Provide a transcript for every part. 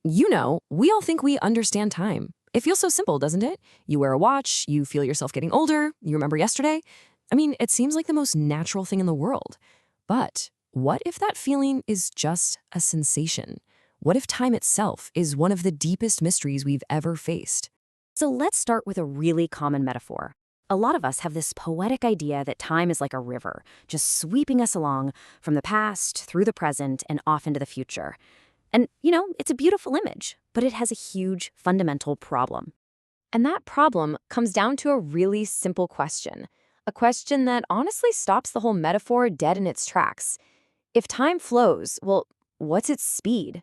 We all think we understand time. It feels so simple, doesn't it? You wear a watch, you feel yourself getting older, you remember yesterday. It seems like the most natural thing in the world. But what if that feeling is just a sensation? What if time itself is one of the deepest mysteries we've ever faced? So let's start with a really common metaphor. A lot of us have this poetic idea that time is like a river, just sweeping us along from the past through the present and off into the future. And, it's a beautiful image, but it has a huge fundamental problem. And that problem comes down to a really simple question. A question that honestly stops the whole metaphor dead in its tracks. If time flows, well, what's its speed?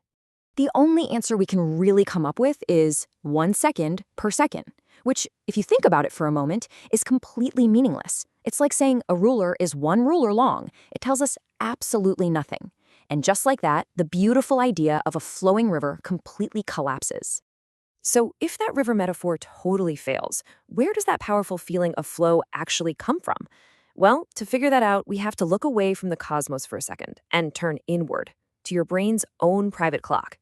The only answer we can really come up with is 1 second per second, which, if you think about it for a moment, is completely meaningless. It's like saying a ruler is 1 ruler long. It tells us absolutely nothing. And just like that, the beautiful idea of a flowing river completely collapses. So if that river metaphor totally fails, where does that powerful feeling of flow actually come from? Well, to figure that out, we have to look away from the cosmos for a second and turn inward to your brain's own private clock.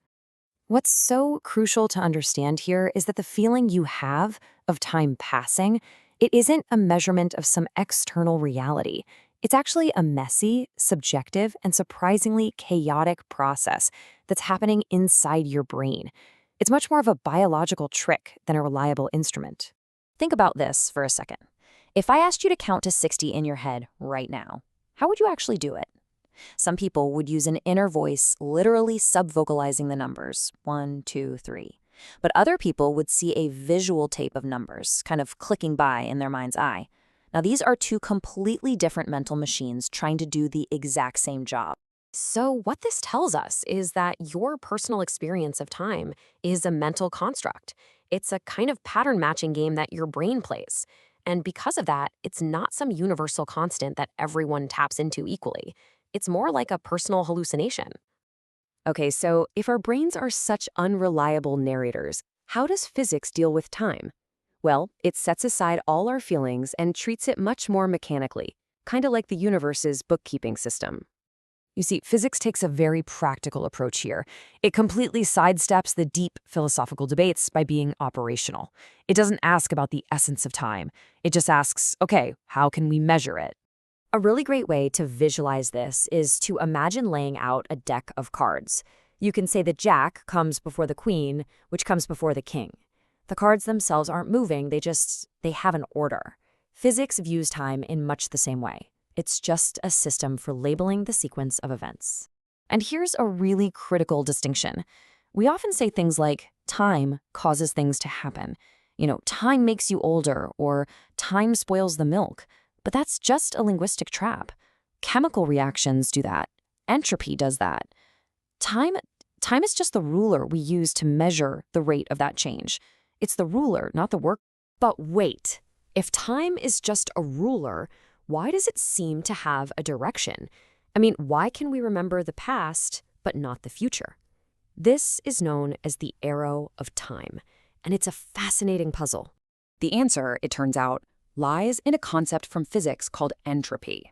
What's so crucial to understand here is that the feeling you have of time passing, it isn't a measurement of some external reality. It's actually a messy, subjective, and surprisingly chaotic process that's happening inside your brain. It's much more of a biological trick than a reliable instrument. Think about this for a second. If I asked you to count to 60 in your head right now, how would you actually do it? Some people would use an inner voice literally sub-vocalizing the numbers, 1, 2, 3. But other people would see a visual tape of numbers, kind of clicking by in their mind's eye. Now, these are 2 completely different mental machines trying to do the exact same job. So what this tells us is that your personal experience of time is a mental construct. It's a kind of pattern matching game that your brain plays. And because of that, it's not some universal constant that everyone taps into equally. It's more like a personal hallucination. Okay, so if our brains are such unreliable narrators, how does physics deal with time? Well, it sets aside all our feelings and treats it much more mechanically, kind of like the universe's bookkeeping system. You see, physics takes a very practical approach here. It completely sidesteps the deep philosophical debates by being operational. It doesn't ask about the essence of time. It just asks, okay, how can we measure it? A really great way to visualize this is to imagine laying out a deck of cards. You can say the jack comes before the queen, which comes before the king. The cards themselves aren't moving, they have an order. Physics views time in much the same way. It's just a system for labeling the sequence of events. And here's a really critical distinction. We often say things like, time causes things to happen. Time makes you older, or time spoils the milk. But that's just a linguistic trap. Chemical reactions do that. Entropy does that. Time is just the ruler we use to measure the rate of that change. It's the ruler, not the work. But wait, if time is just a ruler, why does it seem to have a direction? Why can we remember the past, but not the future? This is known as the arrow of time, and it's a fascinating puzzle. The answer, it turns out, lies in a concept from physics called entropy.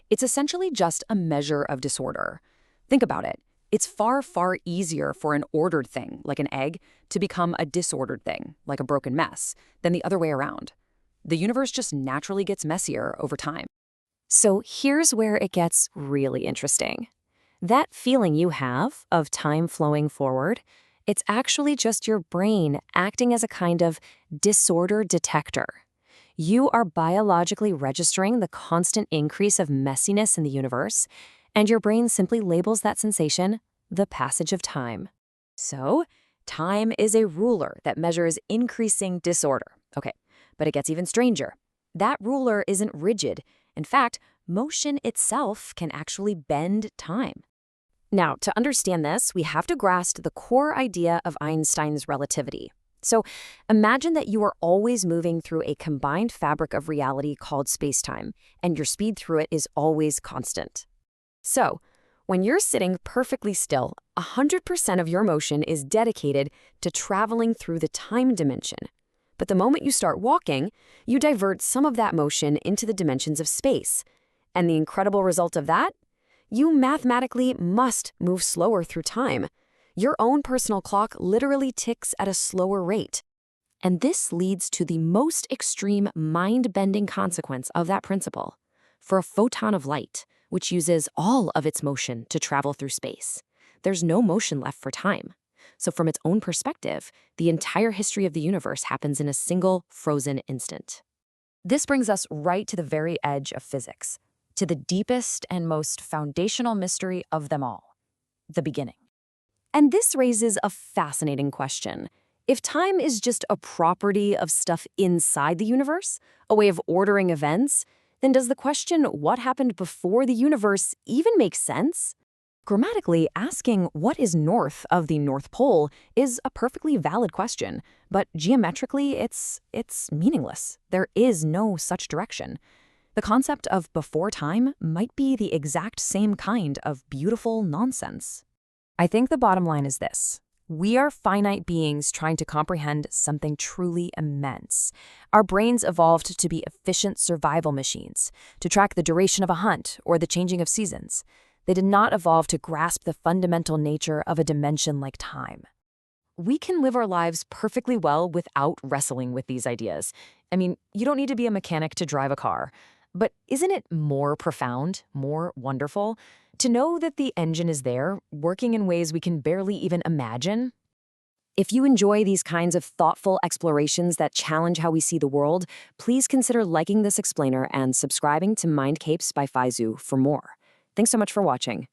It's essentially just a measure of disorder. Think about it. It's far, far easier for an ordered thing, like an egg, to become a disordered thing, like a broken mess, than the other way around. The universe just naturally gets messier over time. So here's where it gets really interesting. That feeling you have of time flowing forward, it's actually just your brain acting as a kind of disorder detector. You are biologically registering the constant increase of messiness in the universe, and your brain simply labels that sensation the passage of time. So, time is a ruler that measures increasing disorder. Okay, but it gets even stranger. That ruler isn't rigid. In fact, motion itself can actually bend time. Now, to understand this, we have to grasp the core idea of Einstein's relativity. So imagine that you are always moving through a combined fabric of reality called space-time, and your speed through it is always constant. So when you're sitting perfectly still, 100% of your motion is dedicated to traveling through the time dimension. But the moment you start walking, you divert some of that motion into the dimensions of space. And the incredible result of that? You mathematically must move slower through time. Your own personal clock literally ticks at a slower rate. And this leads to the most extreme mind-bending consequence of that principle. For a photon of light, which uses all of its motion to travel through space, there's no motion left for time. So from its own perspective, the entire history of the universe happens in a single frozen instant. This brings us right to the very edge of physics, to the deepest and most foundational mystery of them all, the beginning. And this raises a fascinating question. If time is just a property of stuff inside the universe, a way of ordering events, then does the question, what happened before the universe, even make sense? Grammatically, asking what is north of the North Pole is a perfectly valid question, but geometrically, it's meaningless. There is no such direction. The concept of before time might be the exact same kind of beautiful nonsense. I think the bottom line is this. We are finite beings trying to comprehend something truly immense. Our brains evolved to be efficient survival machines, to track the duration of a hunt or the changing of seasons. They did not evolve to grasp the fundamental nature of a dimension like time. We can live our lives perfectly well without wrestling with these ideas. I mean, you don't need to be a mechanic to drive a car. But isn't it more profound, more wonderful, to know that the engine is there, working in ways we can barely even imagine? If you enjoy these kinds of thoughtful explorations that challenge how we see the world, please consider liking this explainer and subscribing to Mind Capes by Faizu for more. Thanks so much for watching.